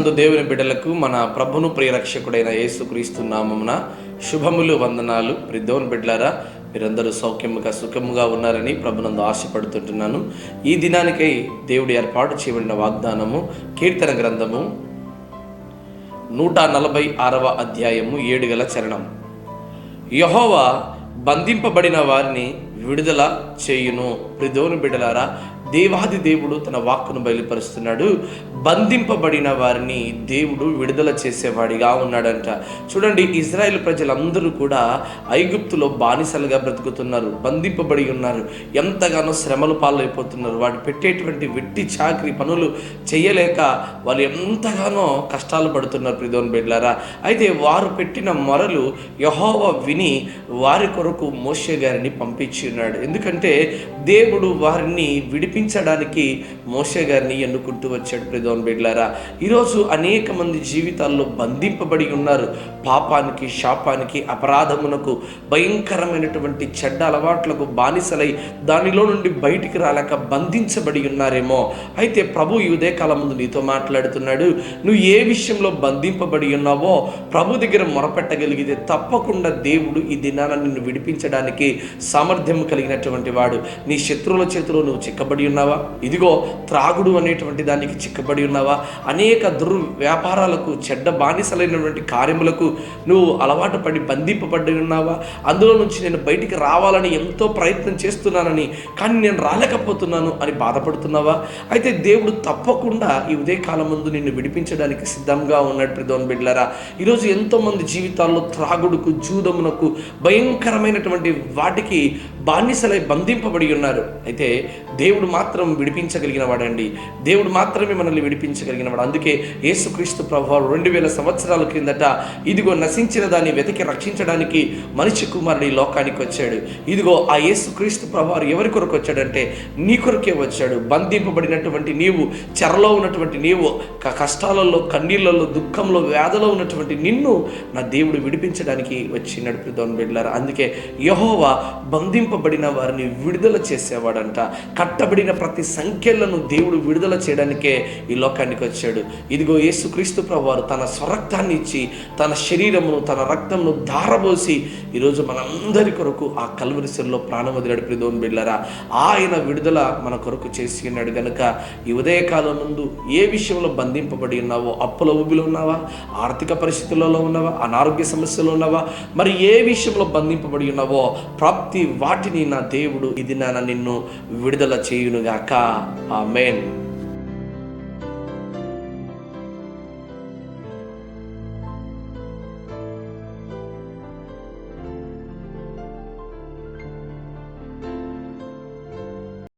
క్రీస్తునందు దేవుని బిడ్డలకు మన ప్రభును ప్రియరక్షకుడైన యేసుక్రీస్తు నామమున శుభములు, వందనాలు. దేవుని బిడ్డలారా, మీరందరూ సౌఖ్యముగా సుఖముగా ఉన్నారని ప్రభునందు ఆశపడుతుంటున్నాను. ఈ దినానికై దేవుడు ఏర్పాటు చేయబడిన వాగ్దానము కీర్తన గ్రంథము 146వ అధ్యాయము 7 చరణం. యెహోవా బంధింపబడిన వారిని విడుదల చేయును. దేవుని బిడ్డలారా, దేవాది దేవుడు తన వాక్కును బయలుపరుస్తున్నాడు. బంధింపబడిన వారిని దేవుడు విడుదల చేసేవాడిగా ఉన్నాడంట. చూడండి, ఇజ్రాయేల్ ప్రజలందరూ కూడా ఐగుప్తులో బానిసలుగా బ్రతుకుతున్నారు, బంధింపబడి ఉన్నారు, ఎంతగానో శ్రమలు పాలైపోతున్నారు. వాడు పెట్టేటువంటి వెట్టి చాకరీ పనులు చేయలేక వాళ్ళు ఎంతగానో కష్టాలు పడుతున్నారు. ప్రియదేవుని బిడ్డలారా, అయితే వారు పెట్టిన మొరలు యెహోవా విని వారి కొరకు మోషే గారిని పంపించి ఉన్నాడు. ఎందుకంటే దేవుడు వారిని విడిపించడానికి మోషే గారిని ఎన్నుకుంటూ వచ్చాడు. ప్రియదేవుని బిడ్డలారా, ఈరోజు అనేక మంది జీవితాల్లో బంధింపబడి ఉన్నారు. పాపానికి, శాపానికి, అపరాధమునకు, భయంకరమైనటువంటి చెడ్డ అలవాట్లకు బానిసలై దానిలో నుండి బయటికి రాలేక బంధించబడి ఉన్నారేమో. అయితే ప్రభు ఈ ఉదయకాలం ముందు నీతో మాట్లాడుతున్నాడు. నువ్వు ఏ విషయంలో బంధింపబడి ఉన్నావో ప్రభు దగ్గర మొరపెట్టగలిగితే తప్పకుండా దేవుడు ఈ దినాన నిన్ను విడిపించడానికి సామర్థ్యం కలిగినటువంటి వాడు. నీ శత్రువుల చేతిలో నువ్వు చిక్కబడి ఉన్నావా? ఇదిగో త్రాగుడు అనేటువంటి దానికి చిక్కబడి ఉన్నావా? అనేక వ్యాపారాలకు, చెడ్డ బానిసలైనటువంటి కార్యములకు నువ్వు అలవాటు పడి బంధింపబడి ఉన్నావా? అందులో నుంచి నేను బయటికి రావాలని ఎంతో ప్రయత్నం చేస్తున్నానని, కానీ నేను రాలేకపోతున్నాను అని బాధపడుతున్నావా? అయితే దేవుడు తప్పకుండా ఈ ఉదయకాలం ముందు నిన్ను విడిపించడానికి సిద్ధంగా ఉన్నాడు. ప్రియదేవుని బిడ్డలారా, ఈరోజు ఎంతోమంది జీవితాల్లో త్రాగుడుకు, జూదమునకు, భయంకరమైనటువంటి వాటికి బానిసలై బంధింపబడి ఉన్నారు. అయితే దేవుడు మాత్రం విడిపించగలిగిన వాడండి. దేవుడు మాత్రమే మనల్ని విడిపించగలిగిన వాడు. అందుకే యేసుక్రీస్తు ప్రభువారు 2000 సంవత్సరాల క్రిందట ఇదిగో నశించిన దాన్ని వెతికి రక్షించడానికి మనిషి కుమారుడు ఈ లోకానికి వచ్చాడు. ఇదిగో ఆ యేసుక్రీస్తు ప్రభువారు ఎవరి కొరకు వచ్చాడంటే నీ కొరకే వచ్చాడు. బంధింపబడినటువంటి నీవు, చెరలో ఉన్నటువంటి నీవు, కష్టాలలో, కన్నీళ్లలో, దుఃఖంలో, వ్యాధలో ఉన్నటువంటి నిన్ను నా దేవుడు విడిపించడానికి వచ్చినాడు. ప్రియదేవుని బిడ్డలారా, అందుకే యెహోవా బంధింపబడిన వారిని విడుదల చేసేవాడంట. కట్టబడిన ప్రతి సంఖ్యలను దేవుడు విడుదల చేయడానికే ఈ లోకానికి వచ్చాడు. ఇదిగో యేసుక్రీస్తు ప్రభువారు తన స్వరక్తాన్ని ఇచ్చి, తన శరీరమును, తన రక్తమును ధారబోసి ఈరోజు మనందరి కొరకు ఆ కల్వరి శిలువలో ప్రాణం వదిలాడు. ప్రియదేవుని బిడ్డలారా, ఆయన విడుదల మన కొరకు చేసి ఉన్నాడు. గనుక ఈ ఉదయకాలం ముందు ఏ విషయంలో బంధింపబడి ఉన్నావో, అప్పుల ఊబిలో ఉన్నావా, ఆర్థిక పరిస్థితులలో ఉన్నావా, అనారోగ్య సమస్యలో ఉన్నావా, మరి ఏ విషయంలో బంధింపబడి ఉన్నావో ప్రతి వాటిని నా దేవుడు ఇది నిన్ను విడుదల చేయునుగాక. ఆమేన్.